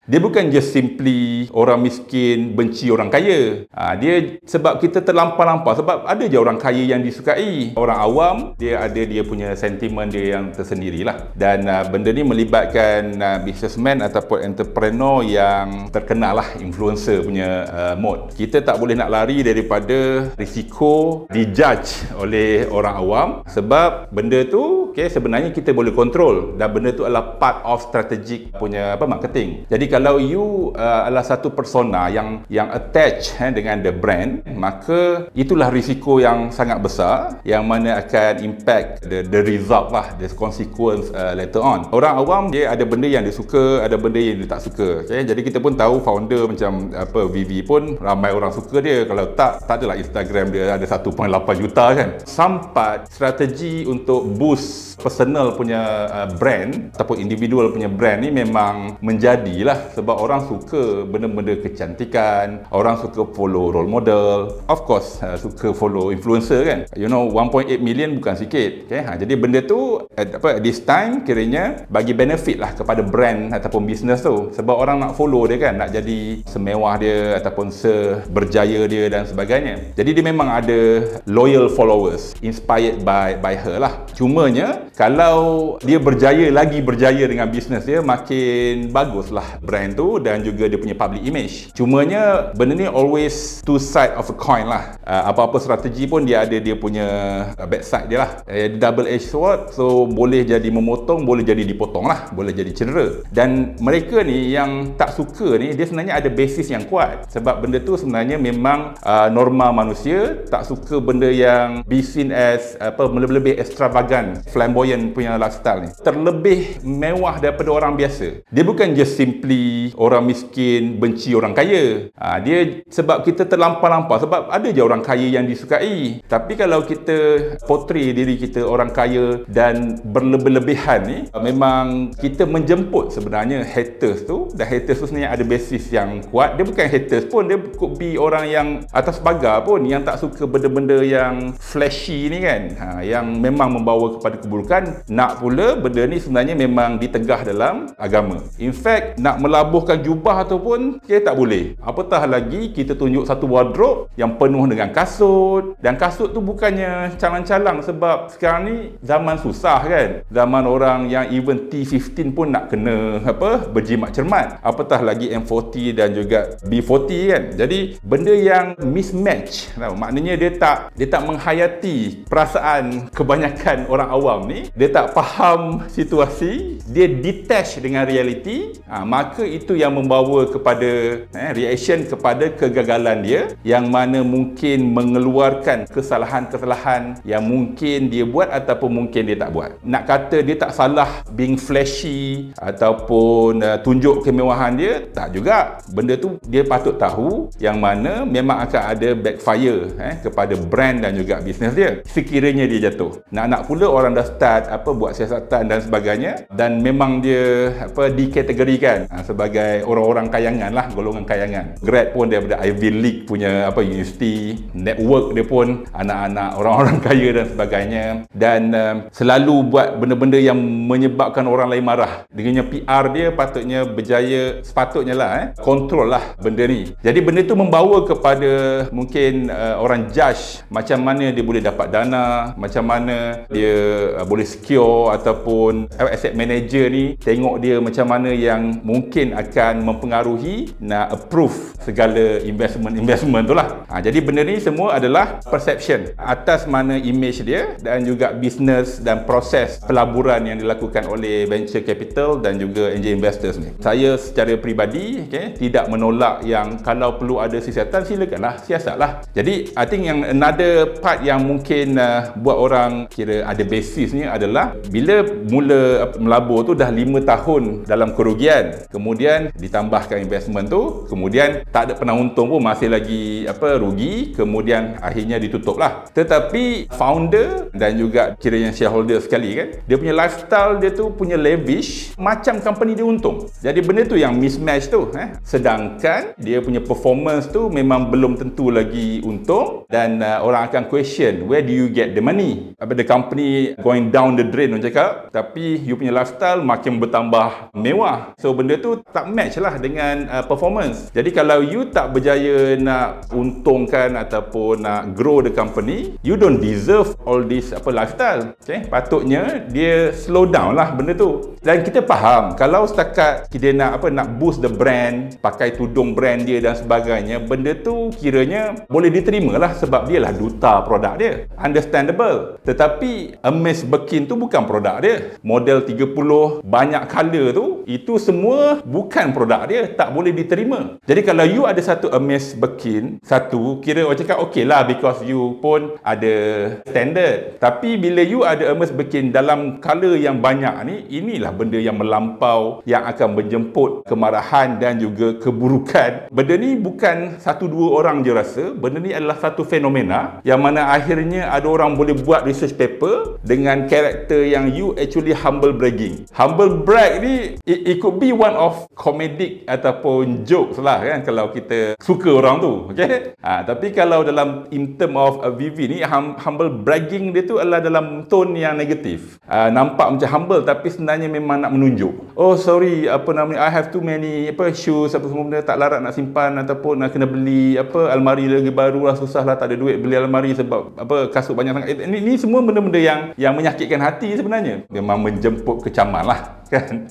Dia bukan just simply orang miskin benci orang kaya. Dia sebab kita terlampau-lampau, sebab ada je orang kaya yang disukai. Orang awam dia ada dia punya sentimen dia yang tersendirilah. Dan benda ni melibatkan businessman ataupun entrepreneur yang terkenal lah, influencer punya mode. Kita tak boleh nak lari daripada risiko dijudge oleh orang awam, sebab benda tu sebenarnya kita boleh kontrol dan benda tu adalah part of strategic punya marketing. Jadi kalau you adalah satu persona yang attach dengan the brand, maka itulah risiko yang sangat besar yang mana akan impact the result lah, the consequence later on. Orang awam dia ada benda yang dia suka, ada benda yang dia tak suka. Jadi kita pun tahu founder macam VV pun ramai orang suka dia. Kalau tak adalah Instagram dia ada 1.8 juta kan. Sampai strategi untuk boost personal punya brand ataupun individual punya brand ni memang menjadilah, sebab orang suka benda-benda kecantikan, orang suka follow role model, of course suka follow influencer kan. 1.8 million bukan sikit. Jadi benda tu at this time kiranya bagi benefit lah kepada brand ataupun business tu, sebab orang nak follow dia kan, nak jadi semewah dia ataupun seberjaya dia dan sebagainya. Jadi dia memang ada loyal followers inspired by her lah. Cumanya kalau dia berjaya dengan bisnes dia, makin baguslah brand tu dan juga dia punya public image. Cumanya benda ni always two side of a coin lah. Apa-apa strategi pun dia ada dia punya bad side dia lah. Double edged sword, so boleh jadi memotong, boleh jadi dipotong lah, boleh jadi cedera. Dan mereka ni yang tak suka ni, dia sebenarnya ada basis yang kuat, sebab benda tu sebenarnya memang norma manusia tak suka benda yang be seen as lebih extravagant, flamboyant punya lifestyle ni, terlebih mewah daripada orang biasa. Dia bukan just simply orang miskin benci orang kaya. Dia sebab kita terlampau-lampau, sebab ada je orang kaya yang disukai. Tapi kalau kita portray diri kita orang kaya dan berlebih-lebihan ni, memang kita menjemput sebenarnya haters tu. Dan haters tu sebenarnya ada basis yang kuat. Dia bukan haters pun, dia could be orang yang atas pagar pun, yang tak suka benda-benda yang flashy ni kan, yang memang membawa kepada keburukan. Nak pula benda ni sebenarnya memang ditegah dalam agama. In fact, nak melabuhkan jubah tu pun tak boleh. Apatah lagi kita tunjuk satu wardrobe yang penuh dengan kasut, dan kasut tu bukannya calang-calang, sebab sekarang ni zaman susah kan. Zaman orang yang even T15 pun nak kena berjimat cermat. Apatah lagi M40 dan juga B40 kan. Jadi benda yang mismatch, maknanya dia tak menghayati perasaan kebanyakan orang awam ni. Dia tak faham situasi, dia detach dengan reality, maka itu yang membawa kepada reaction kepada kegagalan dia, yang mana mungkin mengeluarkan kesalahan-kesalahan yang mungkin dia buat ataupun mungkin dia tak buat. Nak kata dia tak salah being flashy ataupun tunjuk kemewahan dia, tak juga. Benda tu dia patut tahu yang mana memang akan ada backfire kepada brand dan juga bisnes dia sekiranya dia jatuh. Nak pula orang dah start buat siasatan dan sebagainya, dan memang dia dikategorikan sebagai orang-orang kayangan lah, golongan kayangan. Grad pun daripada Ivy League punya university, network dia pun anak-anak orang-orang kaya dan sebagainya, dan selalu buat benda-benda yang menyebabkan orang lain marah. Dengannya PR dia patutnya berjaya, sepatutnya lah kontrol lah benda ni. Jadi benda tu membawa kepada mungkin orang judge macam mana dia boleh dapat dana, macam mana dia boleh secure, ataupun asset manager ni tengok dia macam mana yang mungkin akan mempengaruhi nak approve segala investment tu lah. Jadi benda ni semua adalah perception atas mana image dia dan juga bisnes dan proses pelaburan yang dilakukan oleh venture capital dan juga angel investors ni. Saya secara peribadi tidak menolak yang kalau perlu ada siasatan, silakanlah, siasatlah. Jadi I think yang another part yang mungkin buat orang kira ada basis ni adalah bila mula melabur tu dah 5 tahun dalam kerugian, kemudian ditambahkan investment tu, kemudian tak ada pernah untung pun, masih lagi rugi, kemudian akhirnya ditutup lah. Tetapi founder dan juga kiranya shareholder sekali kan, dia punya lifestyle dia tu punya lavish, macam company dia untung. Jadi benda tu yang mismatch tu sedangkan dia punya performance tu memang belum tentu lagi untung, dan orang akan question, where do you get the money? The company going going down the drain orang cakap, tapi you punya lifestyle makin bertambah mewah. So benda tu tak match lah dengan performance. Jadi kalau you tak berjaya nak untungkan ataupun nak grow the company, you don't deserve all this lifestyle. Okay? Patutnya dia slow down lah benda tu. Dan kita faham kalau setakat kita nak boost the brand, pakai tudung brand dia dan sebagainya, benda tu kiranya boleh diterima lah sebab dia lah duta produk dia. Understandable. Tetapi Hermes Birkin tu bukan produk dia. Model 30 banyak color tu, itu semua bukan produk dia, tak boleh diterima. Jadi kalau you ada satu Hermes Birkin, satu, kira orang cakap okey lah because you pun ada standard. Tapi bila you ada Hermes Birkin dalam color yang banyak ni, inilah benda yang melampau yang akan menjemput kemarahan dan juga keburukan. Benda ni bukan satu dua orang je rasa, benda ni adalah satu fenomena yang mana akhirnya ada orang boleh buat research paper dengan karakter yang you actually humble bragging. Humble brag ni it could be one of comedic ataupun jokes lah kan kalau kita suka orang tu, okay? Tapi kalau dalam in term of VV ni, humble bragging dia tu adalah dalam tone yang negatif. Nampak macam humble tapi sebenarnya memang nak menunjuk. Oh sorry, I have too many shoes semua benda, tak larat nak simpan ataupun nak kena beli almari lagi baru lah, susah lah, tak ada duit beli almari sebab kasut banyak sangat. Ini semua benda-benda yang menyakitkan hati sebenarnya. Memang menjemput kecaman lah kan.